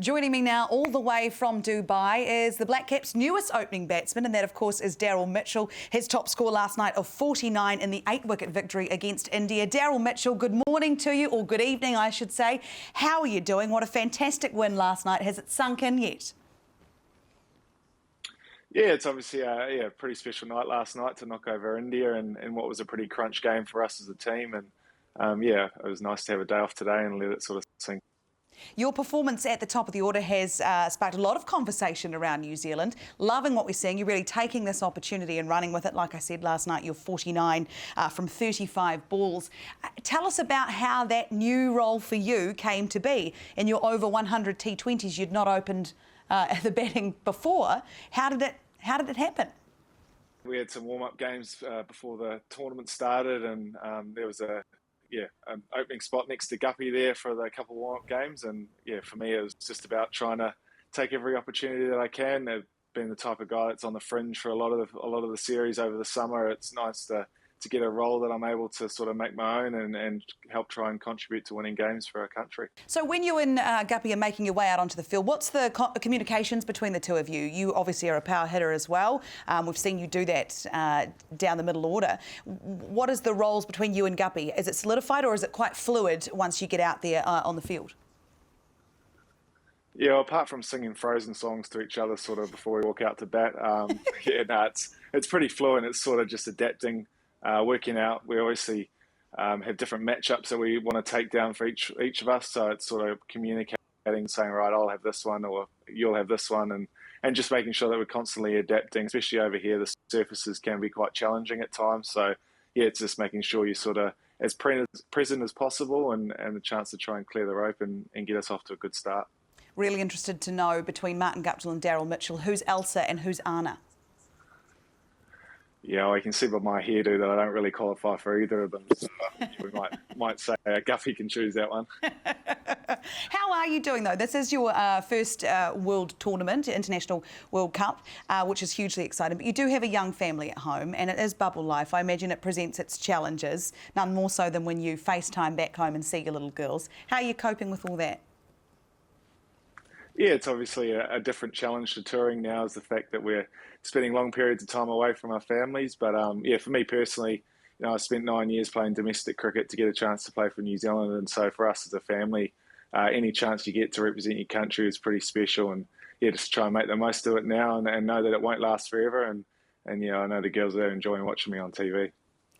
Joining me now all the way from Dubai is the Black Caps' newest opening batsman, and that, of course, is Daryl Mitchell. His top score last night of 49 in the 8-wicket victory against India. Daryl Mitchell, good morning to you, or good evening, I should say. How are you doing? What a fantastic win last night. Has it sunk in yet? Yeah, it's obviously a pretty special night last night to knock over India and what was a pretty crunch game for us as a team. And it was nice to have a day off today and let it sort of sink. Your performance at the top of the order has sparked a lot of conversation around New Zealand. Loving what we're seeing. You're really taking this opportunity and running with it. Like I said last night, you're 49 from 35 balls. Tell us about how that new role for you came to be. In your over 100 T20s, you'd not opened the batting before. How did it happen? We had some warm-up games before the tournament started, and there was an opening spot next to Guptill there for the couple of warm-up games. And for me, it was just about trying to take every opportunity that I can. I've been the type of guy that's on the fringe for a lot of the series over the summer. It's nice to get a role that I'm able to sort of make my own and help try and contribute to winning games for our country. So when you and Guppy are making your way out onto the field, what's the communications between the two of you? You obviously are a power hitter as well. We've seen you do that down the middle order. What is the roles between you and Guppy? Is it solidified or is it quite fluid once you get out there on the field? Yeah, apart from singing Frozen songs to each other sort of before we walk out to bat, it's pretty fluid. It's sort of just adapting. Working out, we obviously have different matchups that we want to take down for each of us. So it's sort of communicating, saying, right, I'll have this one or you'll have this one, and just making sure that we're constantly adapting, especially over here. The surfaces can be quite challenging at times. So, it's just making sure you're sort of as present as possible and the chance to try and clear the rope and get us off to a good start. Really interested to know, between Martin Guptill and Daryl Mitchell, who's Elsa and who's Anna? Yeah, well, you can see by my hairdo that I don't really qualify for either of them. So we might say Guffy can choose that one. How are you doing, though? This is your first World Tournament, International World Cup, which is hugely exciting. But you do have a young family at home, and it is bubble life. I imagine it presents its challenges, none more so than when you FaceTime back home and see your little girls. How are you coping with all that? Yeah, it's obviously a different challenge to touring now, is the fact that we're spending long periods of time away from our families. But for me personally, I spent 9 years playing domestic cricket to get a chance to play for New Zealand, and so for us as a family, any chance you get to represent your country is pretty special. And just try and make the most of it now, and know that it won't last forever. And I know the girls are there enjoying watching me on TV.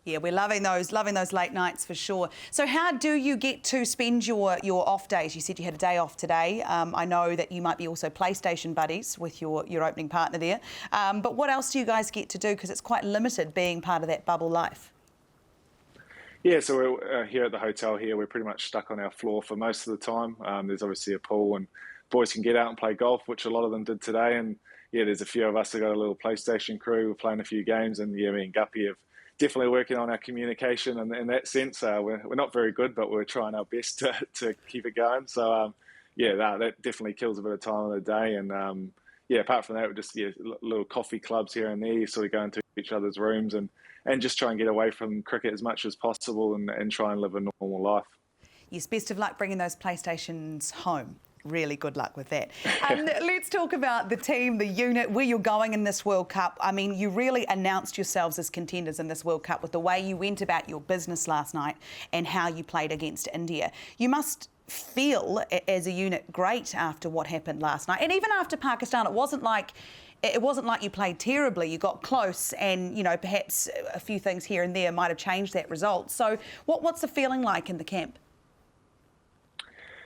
Yeah, we're loving those late nights for sure. So how do you get to spend your off days? You said you had a day off today. I know that you might be also PlayStation buddies with your opening partner there. But what else do you guys get to do? Because it's quite limited being part of that bubble life. Yeah, so we're here at the hotel here. We're pretty much stuck on our floor for most of the time. There's obviously a pool and boys can get out and play golf, which a lot of them did today. And there's a few of us that got a little PlayStation crew. We're playing a few games, and me and Guppy have definitely working on our communication, and in that sense, we're not very good, but we're trying our best to keep it going. So, that definitely kills a bit of time of the day. And, apart from that, we're just little coffee clubs here and there, sort of going to each other's rooms and just try and get away from cricket as much as possible and try and live a normal life. Yes, best of luck bringing those PlayStations home. Really good luck with that. Let's talk about the team, the unit, where you're going in this World Cup. I mean, you really announced yourselves as contenders in this World Cup with the way you went about your business last night and how you played against India. You must feel, as a unit, great after what happened last night. And even after Pakistan, it wasn't like you played terribly. You got close and, perhaps a few things here and there might have changed that result. So what's the feeling like in the camp?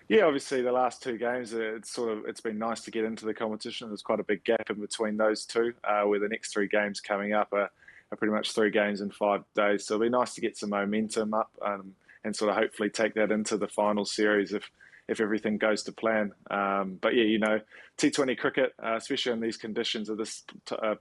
Yeah, obviously the last two games, it's been nice to get into the competition. There's quite a big gap in between those two, where the next three games coming up are pretty much 3 games in 5 days. So it'll be nice to get some momentum up and sort of hopefully take that into the final series if everything goes to plan. But T20 cricket, especially in these conditions of this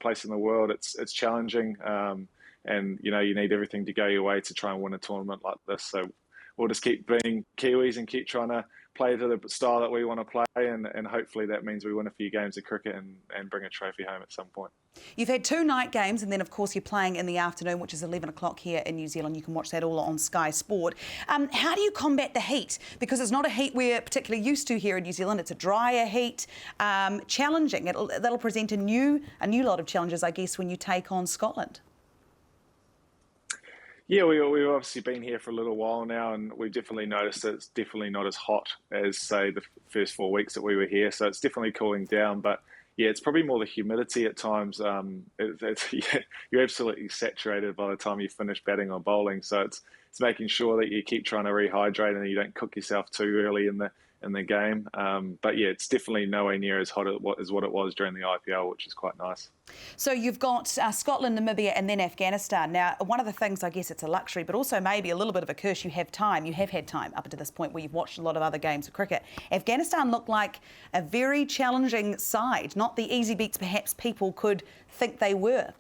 place in the world, it's challenging, and you need everything to go your way to try and win a tournament like this. So we'll just keep being Kiwis and keep trying to play to the style that we want to play, and hopefully that means we win a few games of cricket and bring a trophy home at some point. You've had 2 night games, and then of course you're playing in the afternoon, which is 11 o'clock here in New Zealand. You can watch that all on Sky Sport. How do you combat the heat? Because it's not a heat we're particularly used to here in New Zealand. It's a drier heat, challenging. That'll present a new lot of challenges, I guess, when you take on Scotland. Yeah, we've obviously been here for a little while now, and we've definitely noticed that it's definitely not as hot as, say, the first 4 weeks that we were here. So it's definitely cooling down. But yeah, it's probably more the humidity at times. You're absolutely saturated by the time you finish batting or bowling. So it's making sure that you keep trying to rehydrate and you don't cook yourself too early in the game. But yeah, it's definitely nowhere near as hot as what it was during the IPL, which is quite nice. So you've got Scotland, Namibia and then Afghanistan. Now, one of the things, I guess it's a luxury, but also maybe a little bit of a curse, you have time. You have had time up until this point where you've watched a lot of other games of cricket. Afghanistan looked like a very challenging side, not the easy beats perhaps people could think they were.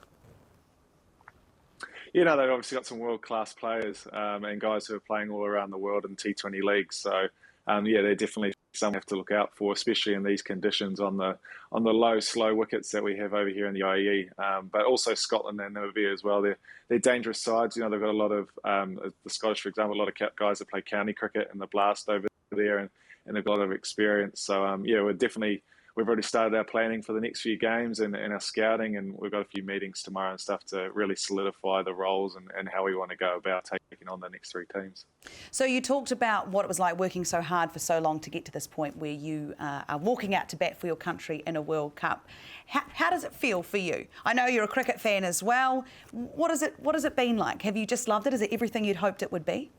You know, they've obviously got some world-class players and guys who are playing all around the world in T20 leagues. So, yeah, they're definitely some have to look out for, especially in these conditions on the low, slow wickets that we have over here in the IE. But also Scotland and Namibia as well. They're dangerous sides. You know, they've got a lot of the Scottish, for example, a lot of guys that play county cricket in the Blast over there, and they've got a lot of experience. So, yeah, we've already started our planning for the next few games and our scouting, and we've got a few meetings tomorrow and stuff to really solidify the roles and how we want to go about taking on the next 3 teams. So you talked about what it was like working so hard for so long to get to this point where you are walking out to bat for your country in a World Cup. How does it feel for you? I know you're a cricket fan as well. What has it been like? Have you just loved it? Is it everything you'd hoped it would be?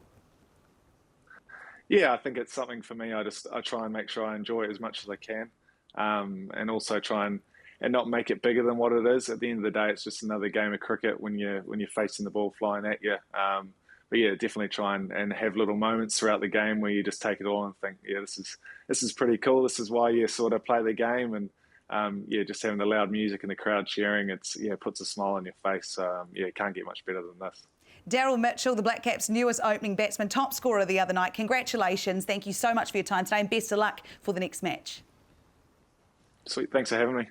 Yeah, I think it's something for me. I try and make sure I enjoy it as much as I can. And also try and not make it bigger than what it is. At the end of the day, it's just another game of cricket when you're facing the ball flying at you. But yeah, definitely try and have little moments throughout the game where you just take it all and think, yeah, this is pretty cool. This is why you sort of play the game. And yeah, just having the loud music and the crowd cheering, puts a smile on your face. Yeah, it can't get much better than this. Daryl Mitchell, the Black Caps' newest opening batsman, top scorer the other night. Congratulations. Thank you so much for your time today and best of luck for the next match. Sweet. Thanks for having me.